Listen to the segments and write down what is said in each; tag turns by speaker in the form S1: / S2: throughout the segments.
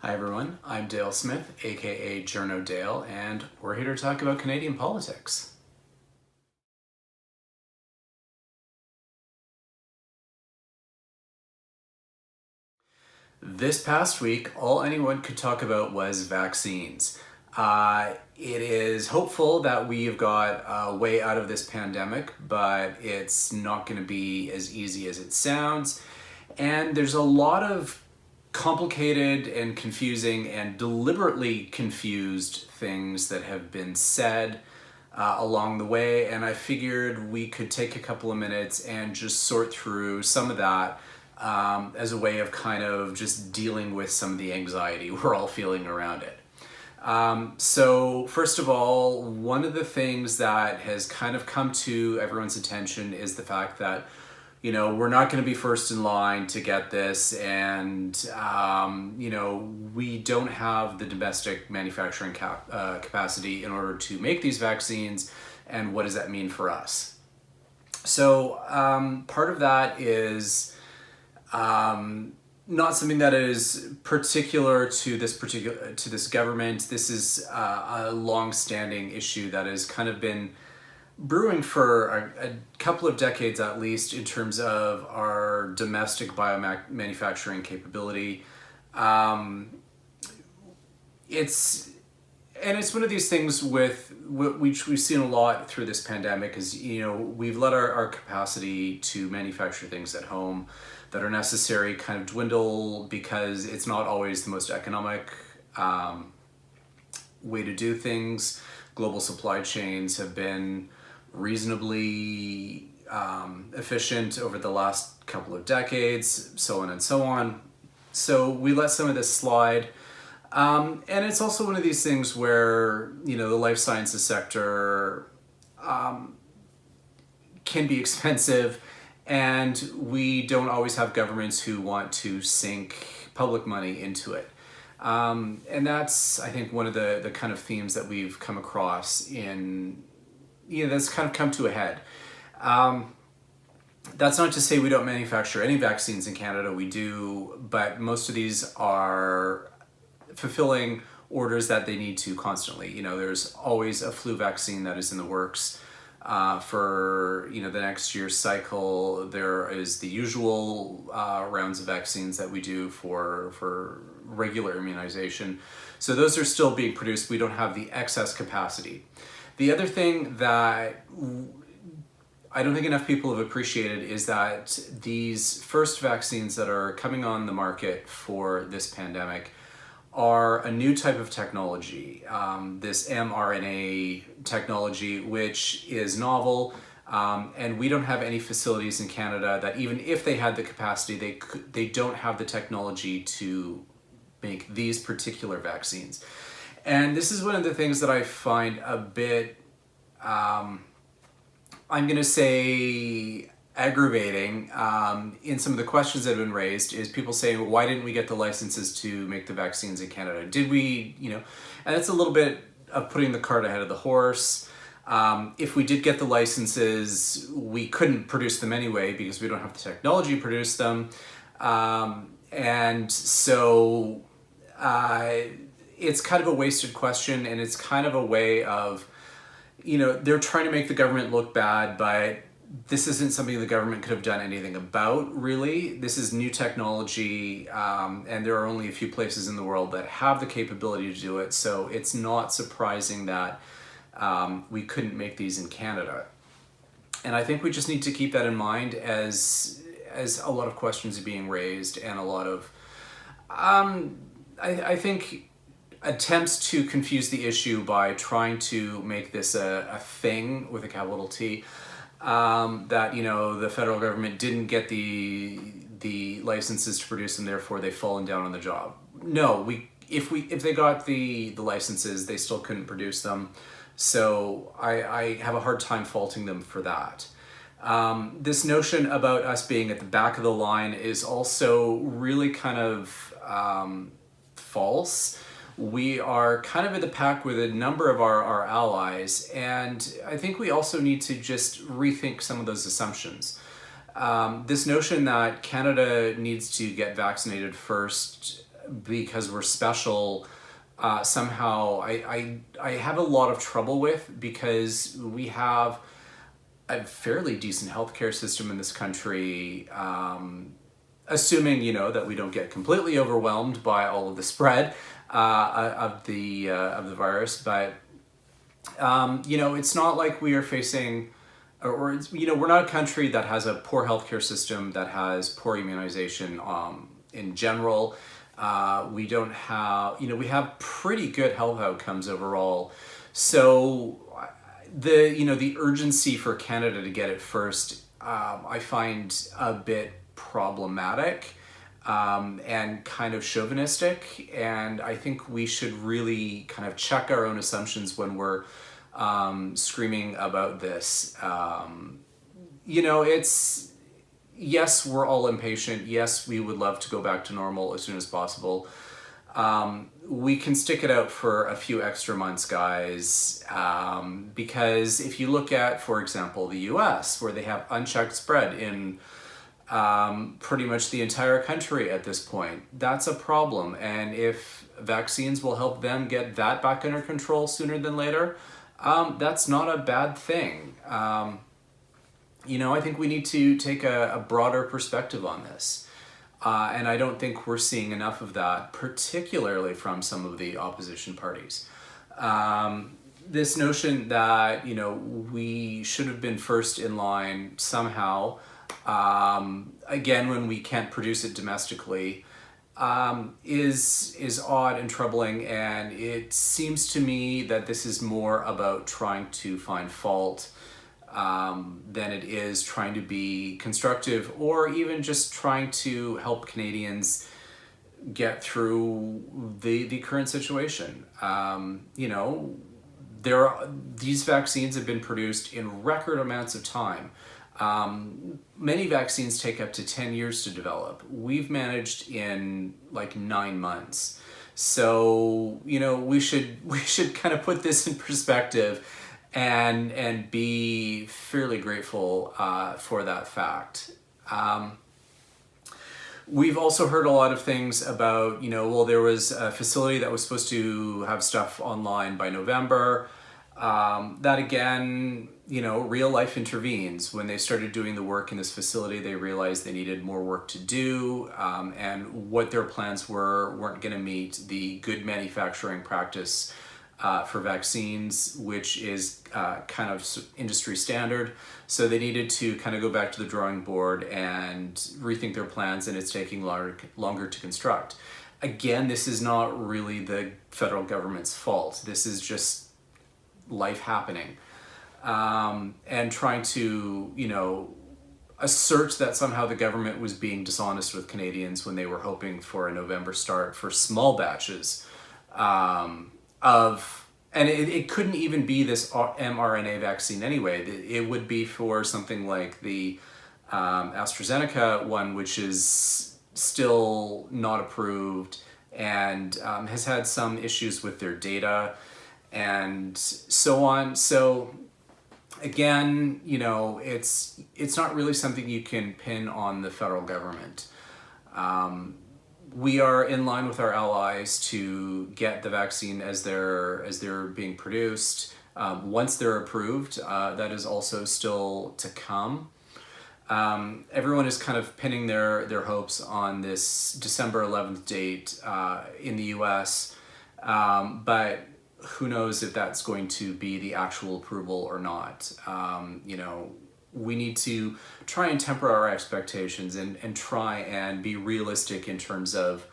S1: Hi everyone, I'm Dale Smith, aka Journo Dale, and we're here to talk about Canadian politics. This past week, all anyone could talk about was vaccines. It is hopeful that we have got a way out of this pandemic, but it's not going to be as easy as it sounds. And there's a lot of complicated and confusing and deliberately confused things that have been said along the way. And I figured we could take a couple of minutes and just sort through some of that as a way of kind of just dealing with some of the anxiety we're all feeling around it. So first of all, one of the things that has kind of come to everyone's attention is the fact that we're not going to be first in line to get this, and we don't have the domestic manufacturing capacity in order to make these vaccines. And what does that mean for us? So part of that is not something that is particular to this government. This is a long-standing issue that has kind of been brewing for a couple of decades at least in terms of our domestic biomanufacturing capability. It's one of these things with which we've seen a lot through this pandemic is, we've let our capacity to manufacture things at home that are necessary kind of dwindle because it's not always the most economic way to do things. Global supply chains have been reasonably efficient over the last couple of decades, so on and so on. So we let some of this slide. And it's also one of these things where, the life sciences sector can be expensive, and we don't always have governments who want to sink public money into it. And that's, I think, one of the kind of themes that we've come across that's kind of come to a head. That's not to say we don't manufacture any vaccines in Canada. We do, but most of these are fulfilling orders that they need to constantly. There's always a flu vaccine that is in the works for the next year's cycle. There is the usual rounds of vaccines that we do for regular immunization. So those are still being produced. We don't have the excess capacity. The other thing that I don't think enough people have appreciated is that these first vaccines that are coming on the market for this pandemic are a new type of technology, this mRNA technology, which is novel, and we don't have any facilities in Canada that, even if they had the capacity, they don't have the technology to make these particular vaccines. And this is one of the things that I find a bit, I'm going to say, aggravating in some of the questions that have been raised, is people saying, well, why didn't we get the licenses to make the vaccines in Canada? Did we, and it's a little bit of putting the cart ahead of the horse. If we did get the licenses, we couldn't produce them anyway because we don't have the technology to produce them. And so it's kind of a wasted question, and it's kind of a way of, they're trying to make the government look bad, but this isn't something the government could have done anything about, really. This is new technology, and there are only a few places in the world that have the capability to do it, so it's not surprising that we couldn't make these in Canada. And I think we just need to keep that in mind as a lot of questions are being raised, and a lot of, I think, attempts to confuse the issue by trying to make this a thing with a capital T, that the federal government didn't get the licenses to produce them, therefore they've fallen down on the job. No, if they got the licenses, they still couldn't produce them. So I have a hard time faulting them for that. This notion about us being at the back of the line is also really kind of false. We are kind of in the pack with a number of our allies, and I think we also need to just rethink some of those assumptions. This notion that Canada needs to get vaccinated first because we're special, somehow I have a lot of trouble with, because we have a fairly decent healthcare system in this country, assuming, that we don't get completely overwhelmed by all of the spread of the virus. But it's not like we are facing, we're not a country that has a poor healthcare system, that has poor immunization in general. We don't have, we have pretty good health outcomes overall. So the urgency for Canada to get it first, I find a bit problematic, and kind of chauvinistic. And I think we should really kind of check our own assumptions when we're screaming about this. It's, yes, we're all impatient. Yes, we would love to go back to normal as soon as possible. We can stick it out for a few extra months, guys, because if you look at, for example, the US, where they have unchecked spread in pretty much the entire country at this point, that's a problem. And if vaccines will help them get that back under control sooner than later, that's not a bad thing. I think we need to take a broader perspective on this. And I don't think we're seeing enough of that, particularly from some of the opposition parties. This notion that, we should have been first in line somehow, again, when we can't produce it domestically, is odd and troubling. And it seems to me that this is more about trying to find fault than it is trying to be constructive, or even just trying to help Canadians get through the current situation. These vaccines have been produced in record amounts of time. Many vaccines take up to 10 years to develop. We've managed in like 9 months. So, we should kind of put this in perspective and be fairly grateful for that fact. We've also heard a lot of things about, there was a facility that was supposed to have stuff online by November. That again, real life intervenes. When they started doing the work in this facility, they realized they needed more work to do, and what their plans weren't going to meet the good manufacturing practice for vaccines, which is kind of industry standard. So they needed to kind of go back to the drawing board and rethink their plans, and it's taking longer to construct. Again, this is not really the federal government's fault. This is just life happening. And trying to, assert that somehow the government was being dishonest with Canadians when they were hoping for a November start for small batches and it couldn't even be this mRNA vaccine anyway. It would be for something like the AstraZeneca one, which is still not approved and has had some issues with their data and so on. So again, it's not really something you can pin on the federal government. We are in line with our allies to get the vaccine as they're being produced. Once they're approved, that is also still to come. Everyone is kind of pinning their hopes on this December 11th date in the US, but who knows if that's going to be the actual approval or not. We need to try and temper our expectations and try and be realistic in terms of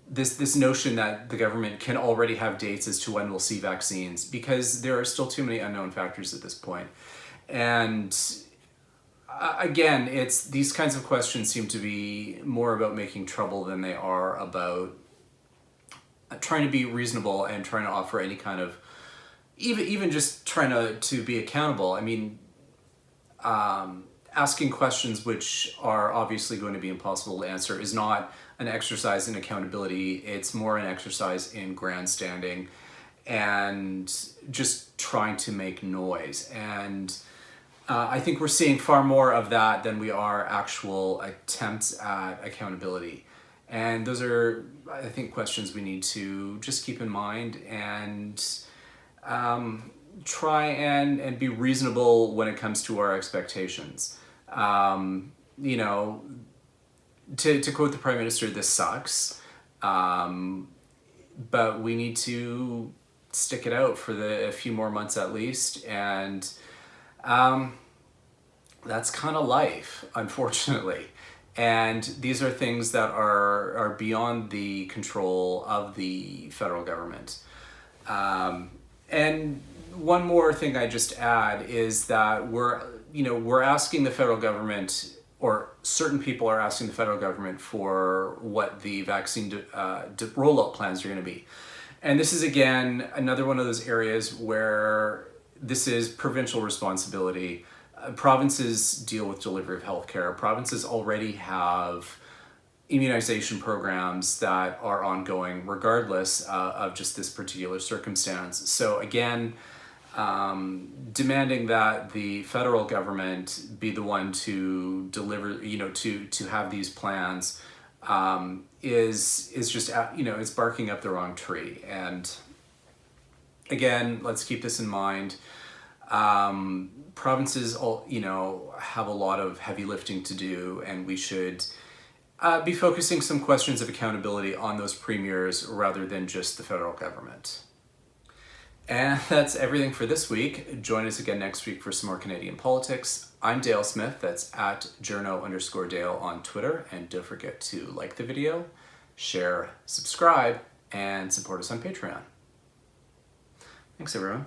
S1: this notion that the government can already have dates as to when we'll see vaccines, because there are still too many unknown factors at this point. And again, these kinds of questions seem to be more about making trouble than they are about trying to be reasonable and trying to offer any kind of even just trying to be accountable. I mean, asking questions which are obviously going to be impossible to answer is not an exercise in accountability. It's more an exercise in grandstanding and just trying to make noise. And I think we're seeing far more of that than we are actual attempts at accountability. And those are, I think, questions we need to just keep in mind and try and be reasonable when it comes to our expectations. You know, to quote the Prime Minister, this sucks, but we need to stick it out for a few more months at least, and that's kind of life, unfortunately. And these are things that are beyond the control of the federal government. And one more thing I just add is that we're asking the federal government, or certain people are asking the federal government for what the vaccine rollout plans are going to be. And this is, again, another one of those areas where this is provincial responsibility. Provinces deal with delivery of healthcare. Provinces already have immunization programs that are ongoing regardless of just this particular circumstance. So again, demanding that the federal government be the one to deliver, to have these plans is just, it's barking up the wrong tree. And again, let's keep this in mind. Provinces have a lot of heavy lifting to do, and we should be focusing some questions of accountability on those premiers rather than just the federal government. And that's everything for this week. Join us again next week for some more Canadian politics. I'm Dale Smith, that's at journo_Dale on Twitter, and don't forget to like the video, share, subscribe, and support us on Patreon. Thanks, everyone.